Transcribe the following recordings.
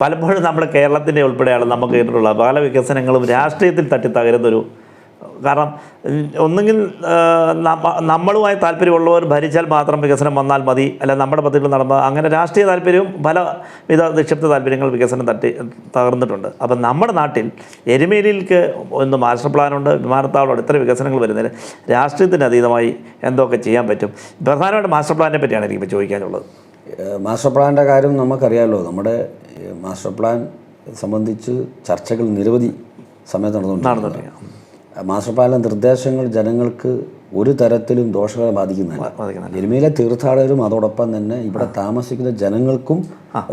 പലപ്പോഴും നമ്മൾ കേരളത്തിൻ്റെ ഉൾപ്പെടെയാണ് നമുക്ക് കേട്ടിട്ടുള്ള പല വികസനങ്ങളും രാഷ്ട്രീയത്തിൽ തട്ടിത്തകരുന്നൊരു കാരണം ഒന്നുകിൽ നമ്മളുമായി താല്പര്യമുള്ളവർ ഭരിച്ചാൽ മാത്രം വികസനം വന്നാൽ മതി, അല്ല നമ്മുടെ പദ്ധതികൾ നടന്നാൽ അങ്ങനെ രാഷ്ട്രീയ താല്പര്യവും പലവിധ നിക്ഷിപ്ത താല്പര്യങ്ങൾ വികസനം തകർന്നിട്ടുണ്ട്. അപ്പം നമ്മുടെ നാട്ടിൽ എരുമേലിക്ക് ഒന്ന് മാസ്റ്റർ പ്ലാനുണ്ട്, വിമാനത്താവളമുണ്ട്, ഇത്ര വികസനങ്ങൾ വരുന്നതിന് രാഷ്ട്രീയത്തിന് അതീതമായി എന്തൊക്കെ ചെയ്യാൻ പറ്റും? പ്രധാനമായിട്ട് മാസ്റ്റർ പ്ലാനിനെ പറ്റിയാണ് എനിക്കിപ്പോൾ ചോദിക്കാനുള്ളത്. മാസ്റ്റർ പ്ലാനിൻ്റെ കാര്യം നമുക്കറിയാമല്ലോ. നമ്മുടെ മാസ്റ്റർ പ്ലാൻ സംബന്ധിച്ച് ചർച്ചകൾ നിരവധി സമയത്ത് നടന്നുകൊണ്ടിരിക്കുന്നു. മാസ്റ്റർ പ്ലാനിലെ നിർദ്ദേശങ്ങൾ ജനങ്ങൾക്ക് ഒരു തരത്തിലും ദോഷകരം ബാധിക്കുന്നില്ല. എരുമേലിയിലെ തീർത്ഥാടകരും അതോടൊപ്പം തന്നെ ഇവിടെ താമസിക്കുന്ന ജനങ്ങൾക്കും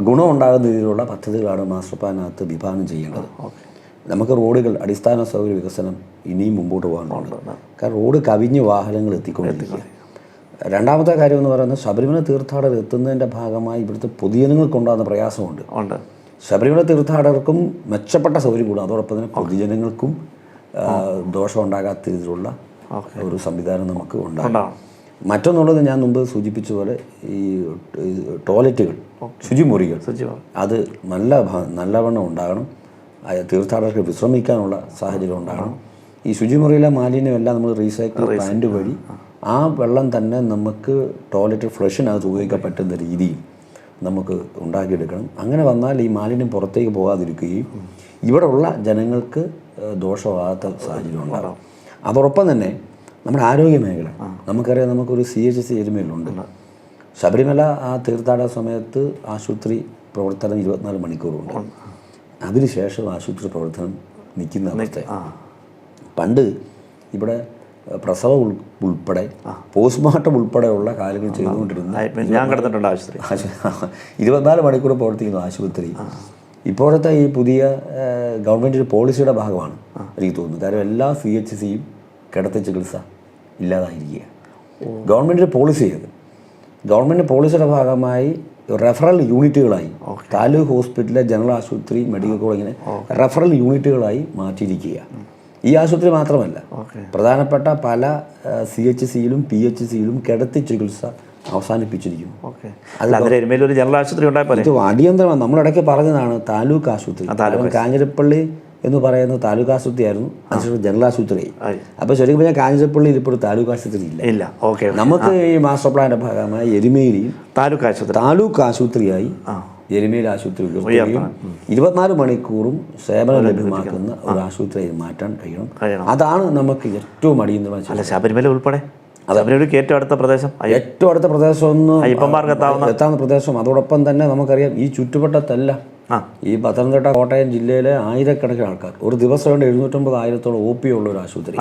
ഗുണമുണ്ടാകുന്ന രീതിയിലുള്ള പദ്ധതികളാണ് മാസ്റ്റർ പ്ലാനകത്ത് വിഭാവനം ചെയ്യേണ്ടത്. നമുക്ക് റോഡുകൾ, അടിസ്ഥാന സൗകര്യ വികസനം ഇനിയും മുമ്പോട്ട് പോകാനുണ്ട്. കാരണം റോഡ് കവിഞ്ഞ് വാഹനങ്ങൾ എത്തിക്കൊണ്ടിരിക്കുക. രണ്ടാമത്തെ കാര്യം എന്ന് പറയുന്നത് ശബരിമല തീർത്ഥാടകർ എത്തുന്നതിൻ്റെ ഭാഗമായി ഇവിടുത്തെ പൊതുജനങ്ങൾക്കുണ്ടാകുന്ന പ്രയാസമുണ്ട്. ശബരിമല തീർത്ഥാടകർക്കും മെച്ചപ്പെട്ട സൗകര്യം കൂടും, അതോടൊപ്പം തന്നെ പൊതുജനങ്ങൾക്കും ദോഷം ഉണ്ടാകാത്ത രീതിയിലുള്ള ഒരു സംവിധാനം നമുക്ക് ഉണ്ടാകും. മറ്റൊന്നുള്ളത് ഞാൻ മുമ്പ് സൂചിപ്പിച്ച പോലെ ഈ ടോയ്ലറ്റുകൾ, ശുചിമുറികൾ, അത് നല്ലവണ്ണം ഉണ്ടാകണം. തീർത്ഥാടകർക്ക് വിശ്രമിക്കാനുള്ള സാഹചര്യം ഉണ്ടാകണം. ഈ ശുചിമുറിയിലെ മാലിന്യമെല്ലാം നമ്മൾ റീസൈക്കിൾ പ്ലാന്റ് വഴി ആ വെള്ളം തന്നെ നമുക്ക് ടോയ്ലറ്റ് ഫ്ലഷിനകത്ത് ഉപയോഗിക്കാൻ പറ്റുന്ന രീതിയിൽ നമുക്ക് ഉണ്ടാക്കിയെടുക്കണം. അങ്ങനെ വന്നാൽ ഈ മാലിന്യം പുറത്തേക്ക് പോകാതിരിക്കുകയും ഇവിടെ ഉള്ള ജനങ്ങൾക്ക് ദോഷമാകാത്ത സാഹചര്യം ഉണ്ടാകും. അതോടൊപ്പം തന്നെ നമ്മുടെ ആരോഗ്യ മേഖല നമുക്കറിയാം. നമുക്കൊരു CHC എരുമേലിലുണ്ട്. ശബരിമല ആ തീർത്ഥാടന സമയത്ത് ആശുപത്രി പ്രവർത്തനം 24 മണിക്കൂറുണ്ട്. അതിനുശേഷം ആശുപത്രി പ്രവർത്തനം നിൽക്കുന്ന അവസ്ഥ. പണ്ട് ഇവിടെ പ്രസവം ഉൾപ്പെടെ പോസ്റ്റ്മോർട്ടം ഉൾപ്പെടെയുള്ള കാര്യങ്ങൾ ചെയ്തുകൊണ്ടിരുന്ന 24 മണിക്കൂർ പ്രവർത്തിക്കുന്ന ആശുപത്രി ഇപ്പോഴത്തെ ഈ പുതിയ ഗവൺമെൻറ് പോളിസിയുടെ ഭാഗമാണ് എനിക്ക് തോന്നുന്നത്. കാരണം എല്ലാ CHCയും കിടത്തി ചികിത്സ ഇല്ലാതായിരിക്കുക. ഗവൺമെൻറ് പോളിസി ചെയ്ത് ഗവൺമെൻറ് പോളിസിയുടെ ഭാഗമായി റെഫറൽ യൂണിറ്റുകളായി താലൂക്ക് ഹോസ്പിറ്റലിലെ ജനറൽ ആശുപത്രി, മെഡിക്കൽ കോളേജിനെ റെഫറൽ യൂണിറ്റുകളായി മാറ്റിയിരിക്കുക. ഈ ആശുപത്രി മാത്രമല്ല, പ്രധാനപ്പെട്ട പല CHCയിലും PHCയിലും കിടത്തി ചികിത്സ അവസാനിപ്പിച്ചിരിക്കുന്നു. ജനറൽ ആശുപത്രി ഇത് അടിയന്തരമാണ്. നമ്മളിടയ്ക്ക് പറഞ്ഞതാണ് താലൂക്ക് ആശുപത്രി. കാഞ്ഞിരപ്പള്ളി എന്ന് പറയുന്നത് താലൂക്ക് ആശുപത്രി ആയിരുന്നു, അതിനുശേഷം ജനറൽ ആശുപത്രിയായി. അപ്പോൾ ശരിക്കും പറഞ്ഞാൽ കാഞ്ഞിരപ്പള്ളിയിൽ ഇപ്പോൾ താലൂക്ക് ആശുപത്രി ഇല്ല. നമുക്ക് ഈ മാസ്റ്റർ പ്ലാന്റെ ഭാഗമായി എരുമേലിയിൽ താലൂക്ക് ആശുപത്രിയായി എരുമേലി ആശുപത്രി ഉയർത്തുകയും 24 മണിക്കൂറും സേവനം ലഭ്യമാക്കുന്ന ഒരു ആശുപത്രിയായി മാറ്റാൻ കഴിയണം. അതാണ് നമുക്ക് ഏറ്റവും അടിയന്തരമായി. ശബരിമല ഉൾപ്പെടെ ഏറ്റവും അടുത്ത പ്രദേശം എത്താവുന്ന പ്രദേശം. അതോടൊപ്പം തന്നെ നമുക്കറിയാം ഈ ചുറ്റുവട്ടത്തെല്ലാം ഈ പത്തനംതിട്ട, കോട്ടയം ജില്ലയിലെ ആയിരക്കണക്കിന് ആൾക്കാർ ഒരു ദിവസം കൊണ്ട് 750,000 OP ഉള്ള ഒരു ആശുപത്രി.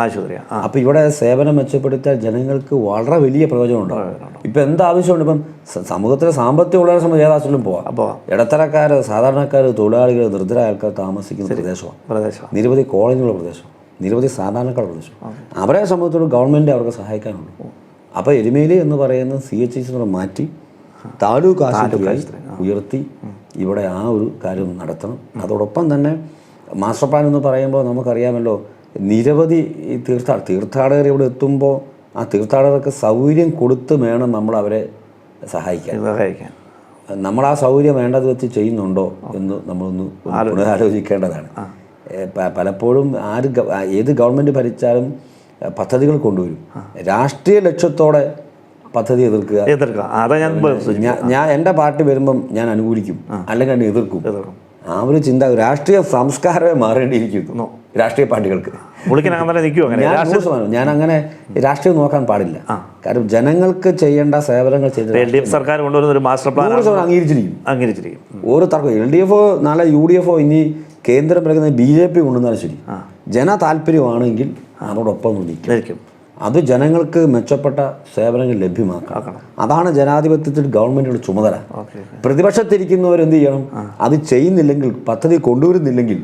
അപ്പോൾ ഇവിടെ സേവനം മെച്ചപ്പെടുത്തിയാൽ ജനങ്ങൾക്ക് വളരെ വലിയ പ്രയോജനം ഉണ്ടാകും. ഇപ്പം എന്താവശ്യമുണ്ട്, ഇപ്പം സമൂഹത്തിലെ സാമ്പത്തികം ഉള്ള സമയത്ത് ഏത് ആശുപത്രിയിലും പോവാം. ഇടത്തരക്കാർ, സാധാരണക്കാർ, തൊഴിലാളികൾ, നിർദ്ധരായ ആൾക്കാർ താമസിക്കുന്ന പ്രദേശമാണ്. നിരവധി കോളനികളുള്ള പ്രദേശം, നിരവധി സാധാരണക്കാരുടെ പ്രദേശം. അവരെ സംബന്ധിച്ചോളം ഗവൺമെൻറ് അവർക്ക് സഹായിക്കാനുള്ളൂ. അപ്പോൾ എരുമേലി എന്ന് പറയുന്ന CHC മാറ്റി താലൂക്ക് ആശുപത്രിയായി ഉയർത്തി ഇവിടെ ആ ഒരു കാര്യം നടത്തണം. അതോടൊപ്പം തന്നെ മാസ്റ്റർ പ്ലാൻ എന്ന് പറയുമ്പോൾ നമുക്കറിയാമല്ലോ, നിരവധി തീർത്ഥാടകർ ഇവിടെ എത്തുമ്പോൾ ആ തീർത്ഥാടകർക്ക് സൗകര്യം കൊടുത്ത് വേണം നമ്മൾ അവരെ സഹായിക്കാൻ. നമ്മൾ ആ സൗകര്യം വേണ്ടത് വെച്ച് ചെയ്യുന്നുണ്ടോ എന്ന് നമ്മളൊന്ന് പുനരാലോചിക്കേണ്ടതാണ്. പലപ്പോഴും ഏത് ഗവൺമെൻറ് ഭരിച്ചാലും പദ്ധതികൾ കൊണ്ടുവരും, രാഷ്ട്രീയ ലക്ഷ്യത്തോടെ പദ്ധതി എതിർക്കുക. ഞാൻ എൻ്റെ പാർട്ടി വരുമ്പം ഞാൻ അനുകൂലിക്കും, അല്ലെങ്കിൽ ഞാൻ എതിർക്കും. ആ ഒരു ചിന്ത, രാഷ്ട്രീയ സംസ്കാരമേ മാറേണ്ടിയിരിക്കുന്നു രാഷ്ട്രീയ പാർട്ടികൾക്ക്. ഞാൻ അങ്ങനെ രാഷ്ട്രീയം നോക്കാൻ പാടില്ല. കാരണം ജനങ്ങൾക്ക് ചെയ്യേണ്ട സേവനങ്ങൾ ചെയ്ത് സർക്കാർ കൊണ്ടുവരുന്ന ഒരു മാസ്റ്റർ പ്ലാൻ അംഗീകരിച്ചിരിക്കും. ഒരു തർക്കം LDF നാളെ UDF ഇനി കേന്ദ്രം ഭരിക്കുന്ന BJP കൊണ്ടുവന്നാലും ശരി, ജന താല്പര്യമാണെങ്കിൽ അതോടൊപ്പം നിൽക്കും. അത് ജനങ്ങൾക്ക് മെച്ചപ്പെട്ട സേവനങ്ങൾ ലഭ്യമാക്കണം. അതാണ് ജനാധിപത്യത്തിൽ ഗവൺമെൻറ്റിൻ്റെ ചുമതല. പ്രതിപക്ഷത്തിരിക്കുന്നവരെന്ത് ചെയ്യണം? അത് ചെയ്യുന്നില്ലെങ്കിൽ, പദ്ധതി കൊണ്ടുവരുന്നില്ലെങ്കിൽ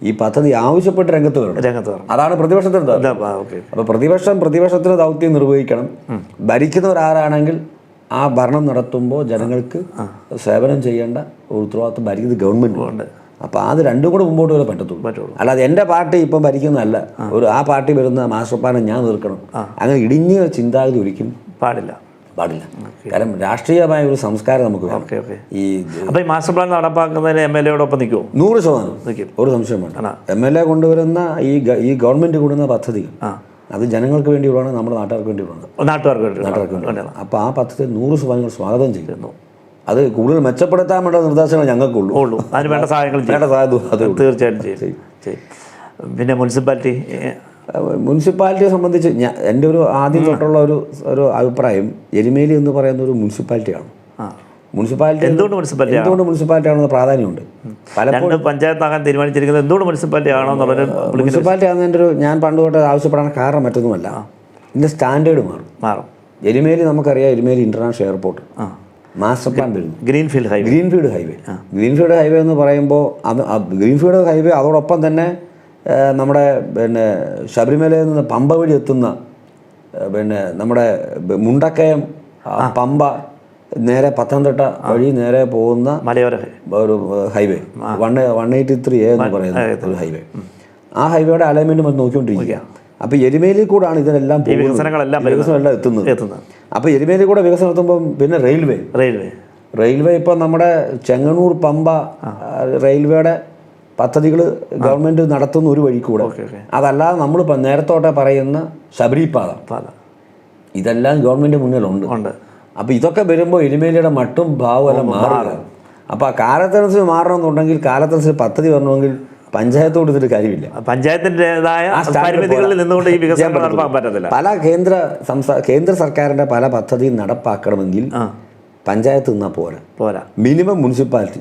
ഈ പദ്ധതി ആവശ്യപ്പെട്ട് രംഗത്ത് വരണം. അതാണ് പ്രതിപക്ഷത്തിൻ്റെ ദൗത്യം. അപ്പോൾ പ്രതിപക്ഷത്തിന് ദൗത്യം നിർവഹിക്കണം. ഭരിക്കുന്നവരാരാണെങ്കിൽ ആ ഭരണം നടത്തുമ്പോൾ ജനങ്ങൾക്ക് സേവനം ചെയ്യേണ്ട ഒരു ഉത്തരവാദിത്വം ഭരിക്കുന്നത് ഗവൺമെൻറ്. അപ്പോൾ അത് രണ്ടും കൂടെ മുമ്പോട്ട് വരെ പറ്റത്തുള്ളൂ. അല്ലാതെ എൻ്റെ പാർട്ടി ഇപ്പം ഭരിക്കുന്നതല്ല, ആ പാർട്ടി വരുന്ന മാസ്റ്റർ പ്ലാൻ ഞാൻ തീർക്കണം, അങ്ങനെ ഇടുങ്ങിയ ചിന്താഗതി ഒരിക്കലും പാടില്ല. കാരണം രാഷ്ട്രീയമായ ഒരു സംസ്കാരം നമുക്ക് വേണം. Okay okay. ഈ അപ്പോൾ ഈ മാസ്റ്റർ പ്ലാൻ നടപ്പാക്കുന്നതിന് MLA-യോടൊപ്പം നിൽക്കുമോ? 100% നിൽക്കും. ഒരു സംശയം വേണ്ട. MLA കൊണ്ടുവരുന്ന ഈ ഗവൺമെൻറ് കൊണ്ടുവരുന്ന പദ്ധതികൾ അത് ജനങ്ങൾക്ക് വേണ്ടിയുള്ളതാണ്, നമ്മുടെ നാട്ടുകാർക്ക് വേണ്ടിയുള്ളതാണ്. നാട്ടുകാർക്ക് വേണ്ടി. അപ്പോൾ ആ പദ്ധതി 100% സ്വാഗതം ചെയ്യുന്നു. അത് കൂടുതൽ മെച്ചപ്പെടുത്താൻ വേണ്ട നിർദ്ദേശങ്ങൾ ഞങ്ങൾക്കുള്ളൂ. അതിന് വേണ്ട സഹായങ്ങൾ തീർച്ചയായിട്ടും ചെയ്യും. പിന്നെ മുനിസിപ്പാലിറ്റിയെ സംബന്ധിച്ച് എൻ്റെ ഒരു ആദ്യം തൊട്ടുള്ള ഒരു അഭിപ്രായം, എരുമേലി എന്ന് പറയുന്ന ഒരു മുനിസിപ്പാലിറ്റിയാണ്. മുനിസിപ്പാലിറ്റി എന്തുകൊണ്ട് മുനിസിപ്പാലിറ്റിയാണെന്ന് പ്രാധാന്യമുണ്ട്. പലപ്പോഴും പഞ്ചായത്താകാൻ തീരുമാനിച്ചിരിക്കുന്നത് എന്തുകൊണ്ട് മുനിസിപ്പാലിറ്റി ആണോ എന്നുള്ളത്. മുനിസിപ്പാലിറ്റി ആകുന്നതിൻ്റെ ഞാൻ പണ്ട് തൊട്ട് ആവശ്യപ്പെടാൻ കാരണം മറ്റൊന്നുമല്ല, ഇതിൻ്റെ സ്റ്റാൻഡേർഡ് മാറും. എരുമേലി നമുക്കറിയാം, Erumeli international airport master plan വരുന്നു. ഗ്രീൻഫീൽഡ് ഹൈവേ എന്ന് പറയുമ്പോൾ ഗ്രീൻഫീൽഡ് ഹൈവേ അതോടൊപ്പം തന്നെ നമ്മുടെ പിന്നെ ശബരിമലയിൽ നിന്ന് പമ്പ വഴി എത്തുന്ന പിന്നെ നമ്മുടെ മുണ്ടക്കയം പമ്പ നേരെ പത്തനംതിട്ട വഴി നേരെ പോകുന്ന മലയോര ഒരു ഹൈവേ 183A എന്ന് പറയുന്ന ഒരു ഹൈവേ. ആ ഹൈവേയുടെ അലൈൻമെൻറ്റ് നമ്മൾ നോക്കിക്കൊണ്ടിരിക്കുക. അപ്പോൾ എരുമേലിയിൽ കൂടാണ് ഇതിനെല്ലാം വികസനമെല്ലാം എത്തുന്നത്. അപ്പോൾ എരുമേലിൽ കൂടെ വികസനം എത്തുമ്പോൾ പിന്നെ റെയിൽവേ ഇപ്പോൾ നമ്മുടെ ചെങ്ങന്നൂർ പമ്പ റെയിൽവേയുടെ പദ്ധതികൾ ഗവൺമെൻറ് നടത്തുന്ന ഒരു വഴി കൂടെ. അതല്ലാതെ നമ്മൾ നേരത്തോടെ പറയുന്ന ശബരിപാത, ഇതെല്ലാം ഗവൺമെൻറ് മുന്നിലുണ്ട്. അപ്പോൾ ഇതൊക്കെ വരുമ്പോൾ എരുമേലിയുടെ മട്ടും ഭാവം എല്ലാം മാറുക. അപ്പോൾ ആ കാലത്തനുസരിച്ച് മാറണമെന്നുണ്ടെങ്കിൽ, കാലത്തനുസരിച്ച് പദ്ധതി വരണമെങ്കിൽ പഞ്ചായത്തോട് ഇതിൽ കാര്യമില്ല. പഞ്ചായത്തിൻ്റെതായ പരിമിതികളിൽ നിന്നുകൊണ്ട് ഈ വികസനം നടപ്പാക്കാൻ പറ്റത്തില്ല. പല കേന്ദ്ര സർക്കാരിൻ്റെ പല പദ്ധതിയും നടപ്പാക്കണമെങ്കിൽ പഞ്ചായത്ത് നിന്നാൽ പോരാ, മിനിമം മുനിസിപ്പാലിറ്റി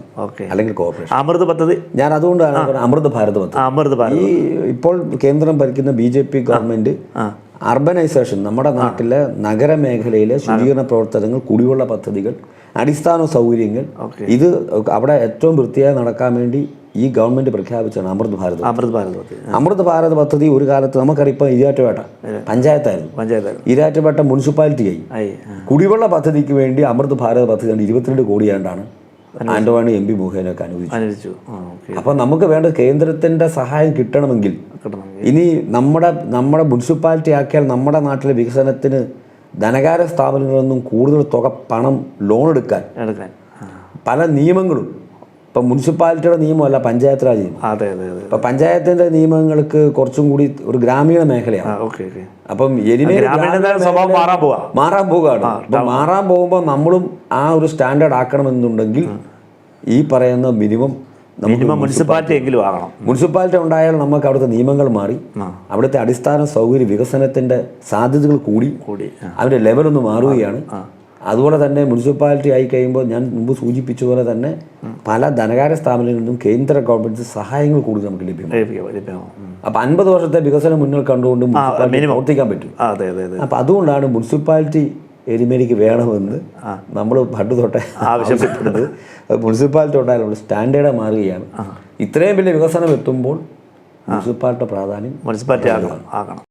അല്ലെങ്കിൽ കോർപ്പറേഷൻ. അമൃത് പദ്ധതി ഞാൻ അതുകൊണ്ടാണ് അമൃത് ഭാരത് പദ്ധതി. ഈ ഇപ്പോൾ കേന്ദ്രം ഭരിക്കുന്ന BJP ഗവൺമെൻറ് അർബനൈസേഷൻ, നമ്മുടെ നാട്ടിലെ നഗരമേഖലയിലെ ശുചീകരണ പ്രവർത്തനങ്ങൾ, കുടിവെള്ള പദ്ധതികൾ, അടിസ്ഥാന സൗകര്യങ്ങൾ, ഇത് അവിടെ ഏറ്റവും വൃത്തിയായി നടക്കാൻ വേണ്ടി ഈ ഗവൺമെൻറ് പ്രഖ്യാപിച്ചാണ് അമൃത് ഭാരത് പദ്ധതി. ഒരു കാലത്ത് നമുക്കറിയാം, ഇപ്പോൾ ഇരാറ്റുപേട്ട പഞ്ചായത്തായിരുന്നു, ഇരാറ്റുപേട്ട മുനിസിപ്പാലിറ്റിയായി. കുടിവെള്ള പദ്ധതിക്ക് വേണ്ടി അമൃത് ഭാരത് പദ്ധതി 22 കോടിയാണ്ടാണ് ആന്റവാണി MP മുഖേനൊക്കെ അനുവദിച്ചു. അപ്പോൾ നമുക്ക് വേണ്ട കേന്ദ്രത്തിൻ്റെ സഹായം കിട്ടണമെങ്കിൽ ഇനി നമ്മുടെ മുനിസിപ്പാലിറ്റി ആക്കിയാൽ നമ്മുടെ നാട്ടിലെ വികസനത്തിന് ധനകാര്യ സ്ഥാപനങ്ങളിൽ നിന്നും കൂടുതൽ തുക പണം ലോൺ എടുക്കാൻ പല നിയമങ്ങളും, ഇപ്പം മുനിസിപ്പാലിറ്റിയുടെ നിയമമല്ല പഞ്ചായത്ത് രാജ് നിയമം. ഇപ്പം പഞ്ചായത്തിൻ്റെ നിയമങ്ങൾക്ക് കുറച്ചും കൂടി ഒരു ഗ്രാമീണ മേഖലയാണ്. അപ്പം മാറാൻ പോവുകയാണ്. അപ്പം മാറാൻ പോകുമ്പോൾ നമ്മളും ആ ഒരു സ്റ്റാൻഡേർഡ് ആക്കണമെന്നുണ്ടെങ്കിൽ ഈ പറയുന്ന മിനിമം മുനിസിപ്പാലിറ്റി ഉണ്ടായാൽ നമുക്ക് അവിടുത്തെ നിയമങ്ങൾ മാറി, അവിടുത്തെ അടിസ്ഥാന സൗകര്യ വികസനത്തിൻ്റെ സാധ്യതകൾ കൂടി അവരുടെ ലെവലൊന്ന് മാറുകയാണ്. അതുപോലെ തന്നെ മുനിസിപ്പാലിറ്റി ആയി കഴിയുമ്പോൾ ഞാൻ മുമ്പ് സൂചിപ്പിച്ച പോലെ തന്നെ പല ധനകാര്യ സ്ഥാപനങ്ങളിൽ നിന്നും കേന്ദ്ര ഗവൺമെൻറ് സഹായങ്ങൾ കൂടി നമുക്ക് ലഭ്യമാകും. അപ്പോൾ 50 വർഷത്തെ വികസനം മുന്നിൽ കണ്ടുകൊണ്ട് പ്രവർത്തിക്കാൻ പറ്റും. അപ്പോൾ അതുകൊണ്ടാണ് മുനിസിപ്പാലിറ്റി എരുമേലിക്ക് വേണമെന്ന് നമ്മൾ പണ്ട് തൊട്ടേ ആവശ്യപ്പെട്ടത്. മുനിസിപ്പാലിറ്റി ഉണ്ടായാലും സ്റ്റാൻഡേർഡ് മാറുകയാണ്. ഇത്രയും വലിയ വികസനം എത്തുമ്പോൾ മുനിസിപ്പാലിറ്റിയുടെ പ്രാധാന്യം ആകണം.